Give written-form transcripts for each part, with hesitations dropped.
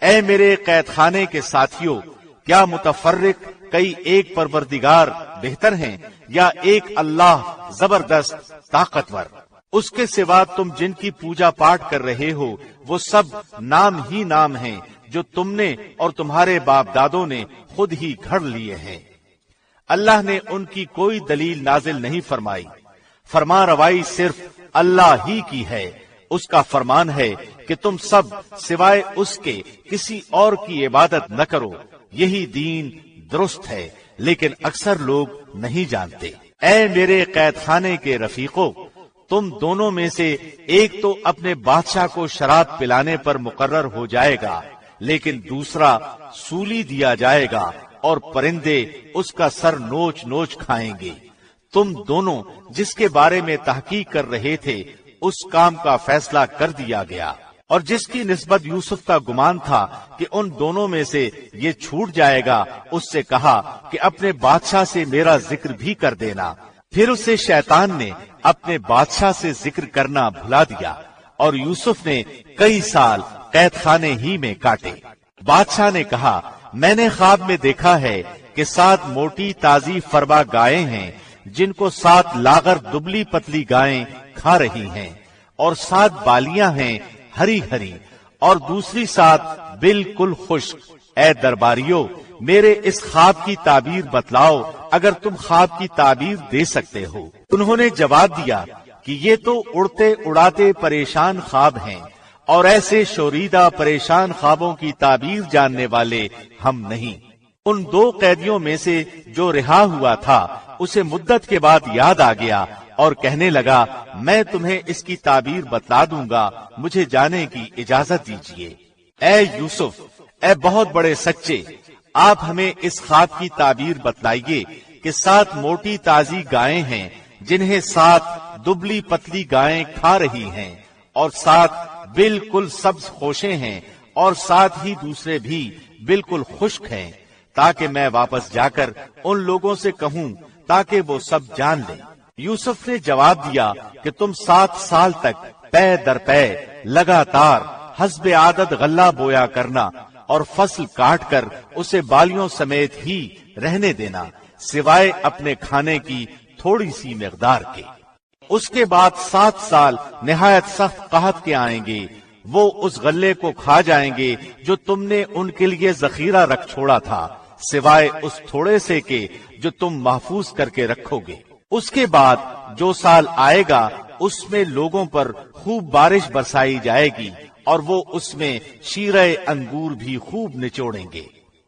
اے میرے قید خانے کے ساتھیوں، کیا متفرق کئی ایک پروردگار بہتر ہیں یا ایک اللہ زبردست طاقتور؟ اس کے سوا تم جن کی پوجا پاٹ کر رہے ہو وہ سب نام ہی نام ہیں جو تم نے اور تمہارے باپ دادوں نے خود ہی گھڑ لیے ہیں۔ اللہ نے ان کی کوئی دلیل نازل نہیں فرمائی، فرما روائی صرف اللہ ہی کی ہے۔ اس کا فرمان ہے کہ تم سب سوائے اس کے کسی اور کی عبادت نہ کرو، یہی دین درست ہے، لیکن اکثر لوگ نہیں جانتے۔ اے میرے قید خانے کے رفیقو، تم دونوں میں سے ایک تو اپنے بادشاہ کو شراب پلانے پر مقرر ہو جائے گا، لیکن دوسرا سولی دیا جائے گا اور پرندے اس کا سر نوچ نوچ کھائیں گے۔ تم دونوں جس کے بارے میں تحقیق کر رہے تھے اس کام کا فیصلہ کر دیا گیا، اور جس کی نسبت یوسف کا گمان تھا کہ ان دونوں میں سے یہ چھوٹ جائے گا، اس سے کہا کہ اپنے بادشاہ سے میرا ذکر بھی کر دینا۔ پھر اسے شیطان نے اپنے بادشاہ سے ذکر کرنا بھلا دیا، اور یوسف نے کئی سال قید خانے ہی میں کاٹے۔ بادشاہ نے کہا، میں نے خواب میں دیکھا ہے کہ 7 موٹی تازی فربا گائیں ہیں جن کو 7 لاغر دبلی پتلی گائیں کھا رہی ہیں، اور 7 بالیاں ہیں ہری ہری، اور دوسری 7 بالکل خشک۔ اے درباریوں، میرے اس خواب کی تعبیر بتلاؤ اگر تم خواب کی تعبیر دے سکتے ہو۔ انہوں نے جواب دیا کہ یہ تو اڑتے اڑاتے پریشان خواب ہیں، اور ایسے شوریدہ پریشان خوابوں کی تعبیر جاننے والے ہم نہیں۔ ان 2 قیدیوں میں سے جو رہا ہوا تھا اسے مدت کے بعد یاد آ گیا اور کہنے لگا، میں تمہیں اس کی تعبیر بتلا دوں گا، مجھے جانے کی اجازت دیجیے۔ اے یوسف، اے بہت بڑے سچے، آپ ہمیں اس خواب کی تعبیر بتلائیے کہ 7 موٹی تازی گائیں ہیں جنہیں 7 دبلی پتلی گائیں کھا رہی ہیں، اور 7 بالکل سبز خوشے ہیں، اور 7 ہی دوسرے بھی بالکل خشک ہیں، تاکہ میں واپس جا کر ان لوگوں سے کہوں تاکہ وہ سب جان لیں۔ یوسف نے جواب دیا کہ تم 7 سال تک پے در پے لگاتار حسب عادت غلہ بویا کرنا اور فصل کاٹ کر اسے بالیوں سمیت ہی رہنے دینا، سوائے اپنے کھانے کی تھوڑی سی مقدار کے۔ اس کے بعد 7 سال نہایت سخت قحط کے آئیں گے، وہ اس غلے کو کھا جائیں گے جو تم نے ان کے لیے ذخیرہ رکھ چھوڑا تھا، سوائے اس تھوڑے سے کے جو تم محفوظ کر کے رکھو گے۔ اس کے بعد جو سال آئے گا اس میں لوگوں پر خوب بارش برسائی جائے گی، اور وہ اس میں شیرہ انگور بھی خوب نچوڑیں گے۔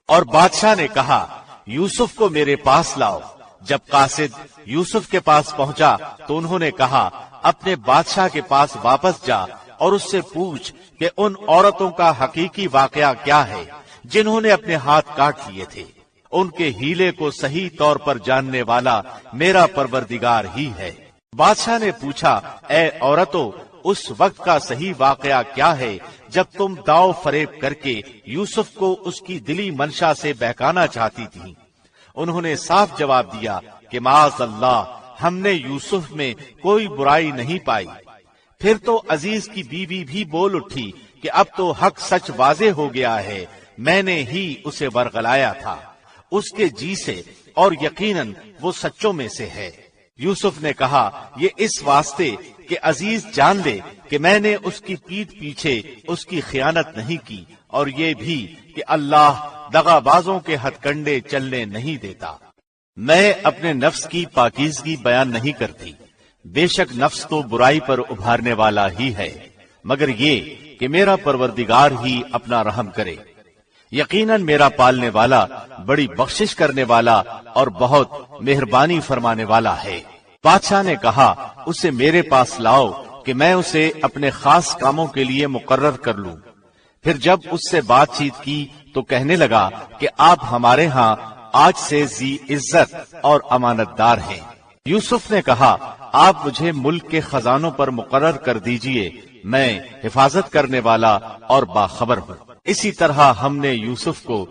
اور بادشاہ نے کہا، یوسف کو میرے پاس لاؤ۔ جب قاصد یوسف کے پاس پہنچا تو انہوں نے کہا، اپنے بادشاہ کے پاس واپس جا اور اس سے پوچھ کہ ان عورتوں کا حقیقی واقعہ کیا ہے جنہوں نے اپنے ہاتھ کاٹ لیے تھے۔ ان کے ہیلے کو صحیح طور پر جاننے والا میرا پروردگار ہی ہے۔ بادشاہ نے پوچھا، اے عورتوں، اس وقت کا صحیح واقعہ کیا ہے جب تم داؤ فریب کر کے یوسف کو اس کی دلی منشا سے بہکانا چاہتی تھی؟ انہوں نے صاف جواب دیا کہ معاذ اللہ، ہم نے یوسف میں کوئی برائی نہیں پائی۔ پھر تو عزیز کی بیوی بھی بول اٹھی کہ اب تو حق سچ واضح ہو گیا ہے، میں نے ہی اسے ورغلایا تھا اس کے جی سے، اور یقیناً وہ سچوں میں سے ہے۔ یوسف نے کہا، یہ اس واسطے کہ عزیز جان لے کہ میں نے اس کی پیٹھ پیچھے اس کی خیانت نہیں کی، اور یہ بھی کہ اللہ دغا بازوں کے ہتھ کنڈے چلنے نہیں دیتا۔ میں اپنے نفس کی پاکیزگی بیان نہیں کرتی، بے شک نفس تو برائی پر ابھارنے والا ہی ہے، مگر یہ کہ میرا پروردگار ہی اپنا رحم کرے۔ یقیناً میرا پالنے والا بڑی بخشش کرنے والا اور بہت مہربانی فرمانے والا ہے۔ بادشاہ نے کہا، اسے میرے پاس لاؤ کہ میں اسے اپنے خاص کاموں کے لیے مقرر کر لوں۔ پھر جب اس سے بات چیت کی تو کہنے لگا کہ آپ ہمارے ہاں آج سے ذی عزت اور امانت دار ہیں۔ یوسف نے کہا، آپ مجھے ملک کے خزانوں پر مقرر کر دیجئے، میں حفاظت کرنے والا اور باخبر ہوں۔ اسی طرح ہم نے یوسف کو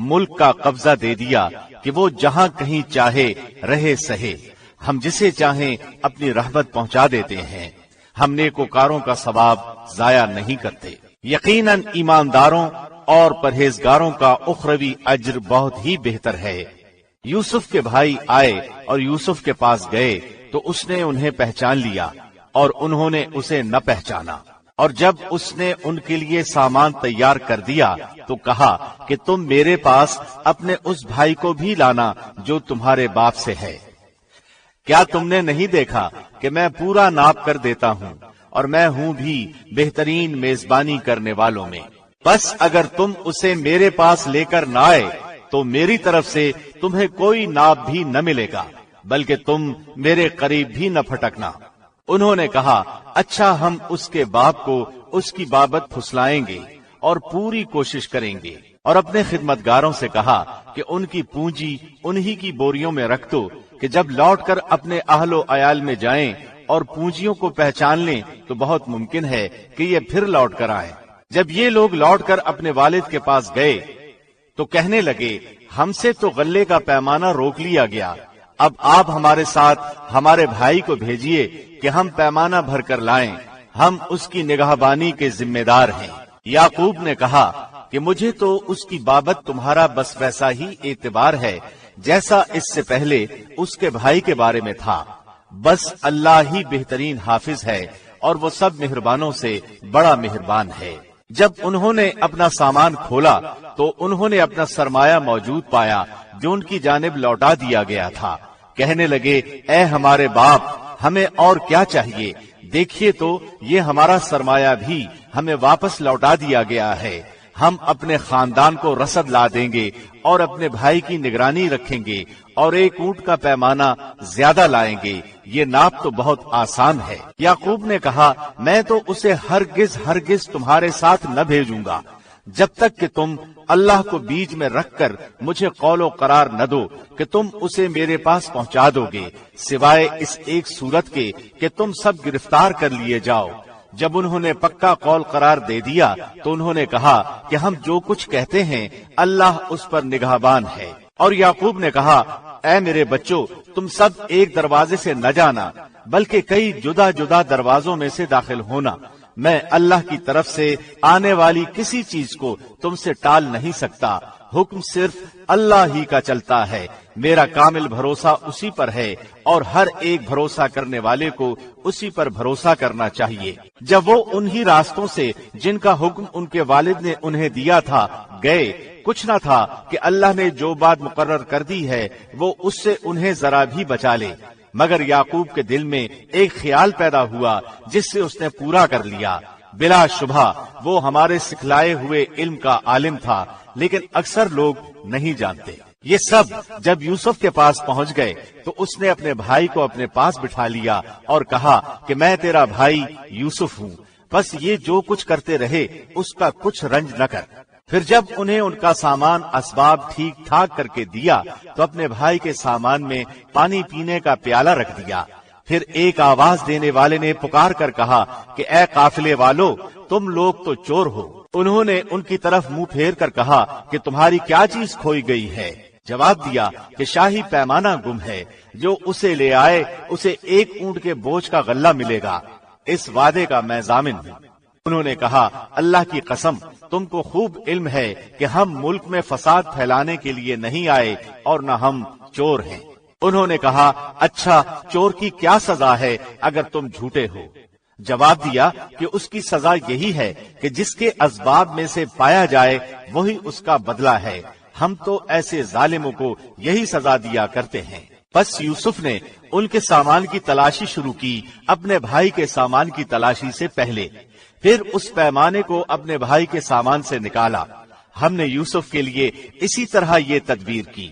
ملک کا قبضہ دے دیا کہ وہ جہاں کہیں چاہے رہے سہے، ہم جسے چاہیں اپنی رحمت پہنچا دیتے ہیں، ہم نیکوکاروں کا ثواب ضائع نہیں کرتے۔ یقیناً ایمانداروں اور پرہیزگاروں کا اخروی اجر بہت ہی بہتر ہے۔ یوسف کے بھائی آئے اور یوسف کے پاس گئے تو اس نے انہیں پہچان لیا اور انہوں نے اسے نہ پہچانا، اور جب اس نے ان کے لیے سامان تیار کر دیا تو کہا کہ تم میرے پاس اپنے اس بھائی کو بھی لانا جو تمہارے باپ سے ہے۔ کیا تم نے نہیں دیکھا کہ میں پورا ناپ کر دیتا ہوں، اور میں ہوں بھی بہترین میزبانی کرنے والوں میں؟ بس اگر تم اسے میرے پاس لے کر نہ آئے تو میری طرف سے تمہیں کوئی ناپ بھی نہ ملے گا، بلکہ تم میرے قریب بھی نہ پھٹکنا۔ انہوں نے کہا اچھا، ہم اس کے باپ کو اس کی بابت پھسلائیں گے اور پوری کوشش کریں گے، اور اپنے خدمتگاروں سے کہا کہ ان کی پونجی انہی کی بوریوں میں رکھ دو کہ جب لوٹ کر اپنے اہل و عیال میں جائیں اور پونجیوں کو پہچان لیں تو بہت ممکن ہے کہ یہ پھر لوٹ کر آئیں۔ جب یہ لوگ لوٹ کر اپنے والد کے پاس گئے تو کہنے لگے ہم سے تو غلے کا پیمانہ روک لیا گیا، اب آپ ہمارے ساتھ ہمارے بھائی کو بھیجیے کہ ہم پیمانہ بھر کر لائیں، ہم اس کی نگہبانی کے ذمہ دار ہیں۔ یعقوب نے کہا کہ مجھے تو اس کی بابت تمہارا بس ویسا ہی اعتبار ہے جیسا اس سے پہلے اس کے بھائی کے بارے میں تھا، بس اللہ ہی بہترین حافظ ہے اور وہ سب مہربانوں سے بڑا مہربان ہے۔ جب انہوں نے اپنا سامان کھولا تو انہوں نے اپنا سرمایہ موجود پایا جو ان کی جانب لوٹا دیا گیا تھا۔ کہنے لگے اے ہمارے باپ، ہمیں اور کیا چاہیے؟ دیکھیے تو یہ ہمارا سرمایہ بھی ہمیں واپس لوٹا دیا گیا ہے، ہم اپنے خاندان کو رسد لا دیں گے اور اپنے بھائی کی نگرانی رکھیں گے اور ایک اونٹ کا پیمانہ زیادہ لائیں گے، یہ ناپ تو بہت آسان ہے۔ یعقوب نے کہا میں تو اسے ہرگز تمہارے ساتھ نہ بھیجوں گا جب تک کہ تم اللہ کو بیچ میں رکھ کر مجھے قول و قرار نہ دو کہ تم اسے میرے پاس پہنچا دو گے، سوائے اس ایک صورت کے کہ تم سب گرفتار کر لیے جاؤ۔ جب انہوں نے پکا قول قرار دے دیا تو انہوں نے کہا کہ ہم جو کچھ کہتے ہیں اللہ اس پر نگہبان ہے۔ اور یعقوب نے کہا اے میرے بچوں، تم سب ایک دروازے سے نہ جانا بلکہ کئی جدا جدا دروازوں میں سے داخل ہونا، میں اللہ کی طرف سے آنے والی کسی چیز کو تم سے ٹال نہیں سکتا، حکم صرف اللہ ہی کا چلتا ہے، میرا کامل بھروسہ اسی پر ہے اور ہر ایک بھروسہ کرنے والے کو اسی پر بھروسہ کرنا چاہیے۔ جب وہ انہی راستوں سے جن کا حکم ان کے والد نے انہیں دیا تھا گئے، کچھ نہ تھا کہ اللہ نے جو بات مقرر کر دی ہے وہ اس سے انہیں ذرا بھی بچا لے، مگر یعقوب کے دل میں ایک خیال پیدا ہوا جس سے اس نے پورا کر لیا۔ بلا شبہ وہ ہمارے سکھلائے ہوئے علم کا عالم تھا، لیکن اکثر لوگ نہیں جانتے۔ یہ سب جب یوسف کے پاس پہنچ گئے تو اس نے اپنے بھائی کو اپنے پاس بٹھا لیا اور کہا کہ میں تیرا بھائی یوسف ہوں، بس یہ جو کچھ کرتے رہے اس کا کچھ رنج نہ کر۔ پھر جب انہیں ان کا سامان اسباب ٹھیک ٹھاک کر کے دیا تو اپنے بھائی کے سامان میں پانی پینے کا پیالہ رکھ دیا۔ پھر ایک آواز دینے والے نے پکار کر کہا کہ اے قافلے والو، تم لوگ تو چور ہو۔ انہوں نے ان کی طرف منہ پھیر کر کہا کہ تمہاری کیا چیز کھوئی گئی ہے؟ جواب دیا کہ شاہی پیمانہ گم ہے، جو اسے لے آئے اسے ایک اونٹ کے بوجھ کا غلہ ملے گا، اس وعدے کا میں ضامن ہوں۔ انہوں نے کہا اللہ کی قسم، تم کو خوب علم ہے کہ ہم ملک میں فساد پھیلانے کے لیے نہیں آئے اور نہ ہم چور ہیں۔ انہوں نے کہا اچھا، چور کی کیا سزا ہے اگر تم جھوٹے ہو؟ جواب دیا کہ اس کی سزا یہی ہے کہ جس کے اسباب میں سے پایا جائے وہی اس کا بدلہ ہے، ہم تو ایسے ظالموں کو یہی سزا دیا کرتے ہیں۔ بس یوسف نے ان کے سامان کی تلاشی شروع کی اپنے بھائی کے سامان کی تلاشی سے پہلے، پھر اس پیمانے کو اپنے بھائی کے سامان سے نکالا۔ ہم نے یوسف کے لیے اسی طرح یہ تدبیر کی،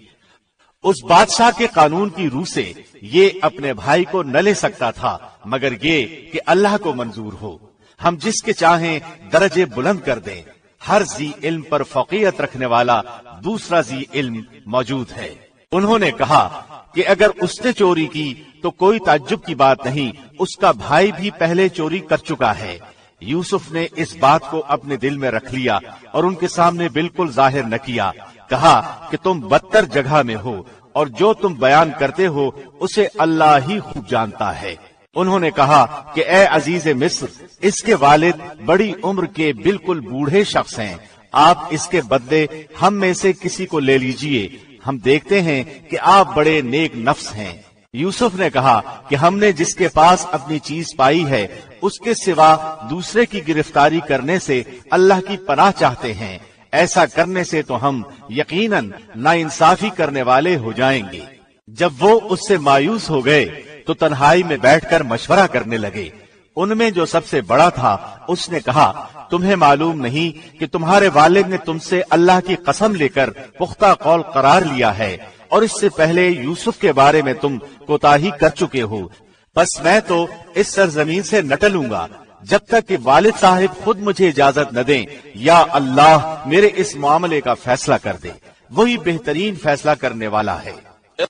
اس بادشاہ کے قانون کی روح سے یہ اپنے بھائی کو نہ لے سکتا تھا مگر یہ کہ اللہ کو منظور ہو، ہم جس کے چاہیں درجے بلند کر دیں۔ ہر ذی علم پر فوقیت رکھنے والا دوسرا ذی علم موجود ہے۔ انہوں نے کہا کہ اگر اس نے چوری کی تو کوئی تعجب کی بات نہیں، اس کا بھائی بھی پہلے چوری کر چکا ہے۔ یوسف نے اس بات کو اپنے دل میں رکھ لیا اور ان کے سامنے بالکل ظاہر نہ کیا، کہا کہ تم بدتر جگہ میں ہو اور جو تم بیان کرتے ہو اسے اللہ ہی خوب جانتا ہے۔ انہوں نے کہا کہ اے عزیز مصر، اس کے والد بڑی عمر کے بالکل بوڑھے شخص ہیں آپ اس کے بدلے ہم میں سے کسی کو لے لیجئے، ہم دیکھتے ہیں کہ آپ بڑے نیک نفس ہیں۔ یوسف نے کہا کہ ہم نے جس کے پاس اپنی چیز پائی ہے اس کے سوا دوسرے کی گرفتاری کرنے سے اللہ کی پناہ چاہتے ہیں، ایسا کرنے سے تو ہم یقیناً ناانصافی کرنے والے ہو جائیں گے۔ جب وہ اس سے مایوس ہو گئے تو تنہائی میں بیٹھ کر مشورہ کرنے لگے۔ ان میں جو سب سے بڑا تھا اس نے کہا، تمہیں معلوم نہیں کہ تمہارے والد نے تم سے اللہ کی قسم لے کر پختہ قول قرار لیا ہے، اور اس سے پہلے یوسف کے بارے میں تم کوتاہی کر چکے ہو، بس میں تو اس سرزمین سے نہ ٹلوں گا جب تک کہ والد صاحب خود مجھے اجازت نہ دیں، یا اللہ میرے اس معاملے کا فیصلہ کر دے، وہی بہترین فیصلہ کرنے والا ہے۔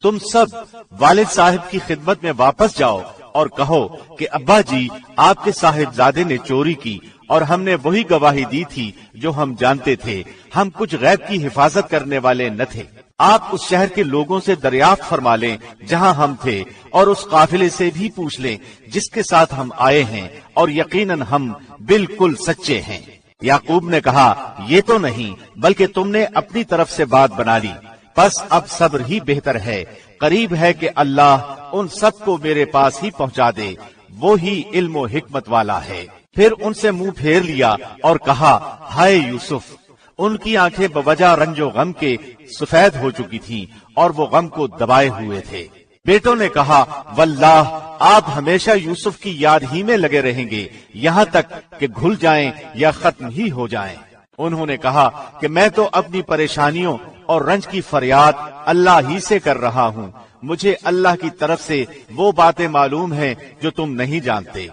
تم سب والد صاحب کی خدمت میں واپس جاؤ اور کہو کہ ابا جی، آپ کے صاحبزادے نے چوری کی اور ہم نے وہی گواہی دی تھی جو ہم جانتے تھے، ہم کچھ غیب کی حفاظت کرنے والے نہ تھے۔ آپ اس شہر کے لوگوں سے دریافت فرما لیں جہاں ہم تھے، اور اس قافلے سے بھی پوچھ لیں جس کے ساتھ ہم آئے ہیں، اور یقیناً ہم بالکل سچے ہیں۔ یعقوب نے کہا، یہ تو نہیں بلکہ تم نے اپنی طرف سے بات بنا لی، بس اب صبر ہی بہتر ہے، قریب ہے کہ اللہ ان سب کو میرے پاس ہی پہنچا دے، وہی علم و حکمت والا ہے۔ پھر ان سے منہ پھیر لیا اور کہا، ہائے یوسف! ان کی آنکھیں بوجہ رنج و غم کے سفید ہو چکی تھیں اور وہ غم کو دبائے ہوئے تھے۔ بیٹوں نے کہا، واللہ آپ ہمیشہ یوسف کی یاد ہی میں لگے رہیں گے، یہاں تک کہ گھل جائیں یا ختم ہی ہو جائیں۔ انہوں نے کہا کہ میں تو اپنی پریشانیوں اور رنج کی فریاد اللہ ہی سے کر رہا ہوں، مجھے اللہ کی طرف سے وہ باتیں معلوم ہیں جو تم نہیں جانتے۔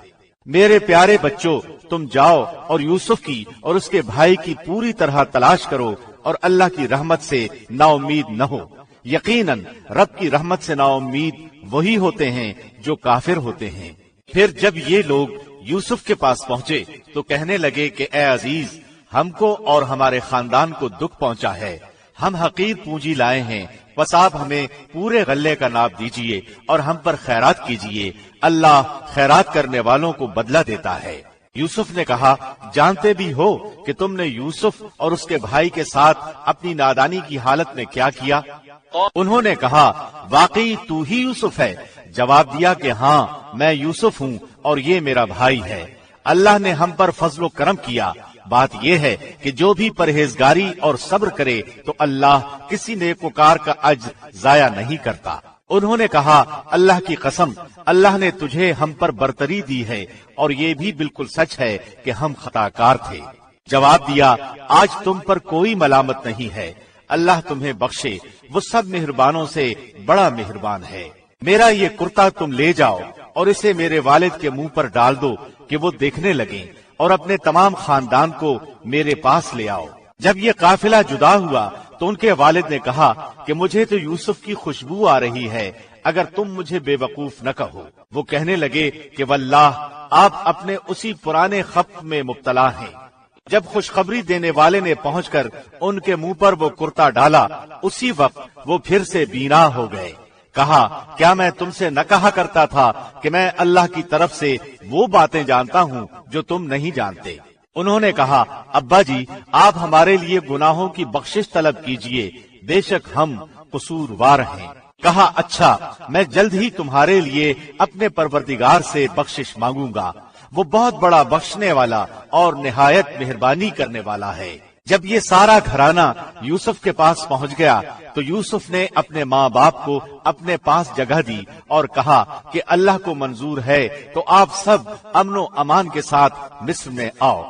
میرے پیارے بچوں، تم جاؤ اور یوسف کی اور اس کے بھائی کی پوری طرح تلاش کرو، اور اللہ کی رحمت سے نا امید نہ ہو، یقیناً رب کی رحمت سے نا امید وہی ہوتے ہیں جو کافر ہوتے ہیں۔ پھر جب یہ لوگ یوسف کے پاس پہنچے تو کہنے لگے کہ اے عزیز، ہم کو اور ہمارے خاندان کو دکھ پہنچا ہے، ہم حقیر پونجی لائے ہیں، بس آپ ہمیں پورے غلے کا ناپ دیجئے اور ہم پر خیرات کیجئے، اللہ خیرات کرنے والوں کو بدلہ دیتا ہے۔ یوسف نے کہا، جانتے بھی ہو کہ تم نے یوسف اور اس کے بھائی کے ساتھ اپنی نادانی کی حالت میں کیا کیا؟ انہوں نے کہا، واقعی تو ہی یوسف ہے؟ جواب دیا کہ ہاں، میں یوسف ہوں اور یہ میرا بھائی ہے۔ اللہ نے ہم پر فضل و کرم کیا۔ بات یہ ہے کہ جو بھی پرہیزگاری اور صبر کرے تو اللہ کسی نیکوکار کا اجر ضائع نہیں کرتا۔ انہوں نے کہا، اللہ کی قسم، اللہ نے تجھے ہم پر برتری دی ہے، اور یہ بھی بالکل سچ ہے کہ ہم خطا کار تھے۔ جواب دیا، آج تم پر کوئی ملامت نہیں ہے، اللہ تمہیں بخشے، وہ سب مہربانوں سے بڑا مہربان ہے۔ میرا یہ کرتا تم لے جاؤ اور اسے میرے والد کے منہ پر ڈال دو کہ وہ دیکھنے لگیں، اور اپنے تمام خاندان کو میرے پاس لے آؤ۔ جب یہ قافلہ جدا ہوا تو ان کے والد نے کہا کہ مجھے تو یوسف کی خوشبو آ رہی ہے، اگر تم مجھے بے وقوف نہ کہو۔ وہ کہنے لگے کہ واللہ آپ اپنے اسی پرانے خبط میں مبتلا ہیں۔ جب خوشخبری دینے والے نے پہنچ کر ان کے منہ پر وہ کرتا ڈالا، اسی وقت وہ پھر سے بینا ہو گئے۔ کہا، کیا میں تم سے نہ کہا کرتا تھا کہ میں اللہ کی طرف سے وہ باتیں جانتا ہوں جو تم نہیں جانتے؟ انہوں نے کہا، ابا جی، آپ ہمارے لیے گناہوں کی بخشش طلب کیجئے، بے شک ہم قصوروار ہیں۔ کہا، اچھا، میں جلد ہی تمہارے لیے اپنے پروردگار سے بخشش مانگوں گا، وہ بہت بڑا بخشنے والا اور نہایت مہربانی کرنے والا ہے۔ جب یہ سارا گھرانہ یوسف کے پاس پہنچ گیا تو یوسف نے اپنے ماں باپ کو اپنے پاس جگہ دی اور کہا کہ اللہ کو منظور ہے تو آپ سب امن و امان کے ساتھ مصر میں آؤ،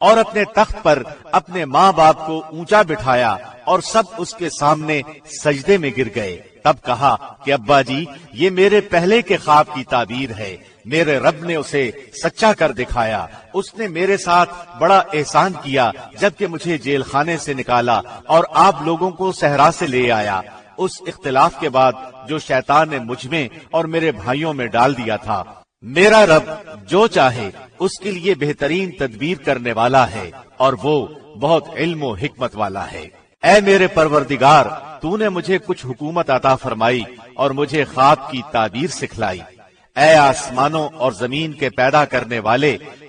اور اپنے تخت پر اپنے ماں باپ کو اونچا بٹھایا اور سب اس کے سامنے سجدے میں گر گئے۔ تب کہا کہ ابا جی، یہ میرے پہلے کے خواب کی تعبیر ہے، میرے رب نے اسے سچا کر دکھایا، اس نے میرے ساتھ بڑا احسان کیا جبکہ مجھے جیل خانے سے نکالا اور آپ لوگوں کو صحرا سے لے آیا، اس اختلاف کے بعد جو شیطان نے مجھ میں اور میرے بھائیوں میں ڈال دیا تھا۔ میرا رب جو چاہے اس کے لیے بہترین تدبیر کرنے والا ہے، اور وہ بہت علم و حکمت والا ہے۔ اے میرے پروردگار، تو نے مجھے کچھ حکومت عطا فرمائی اور مجھے خواب کی تعبیر سکھلائی۔ اے آسمانوں اور زمین کے پیدا کرنے والے،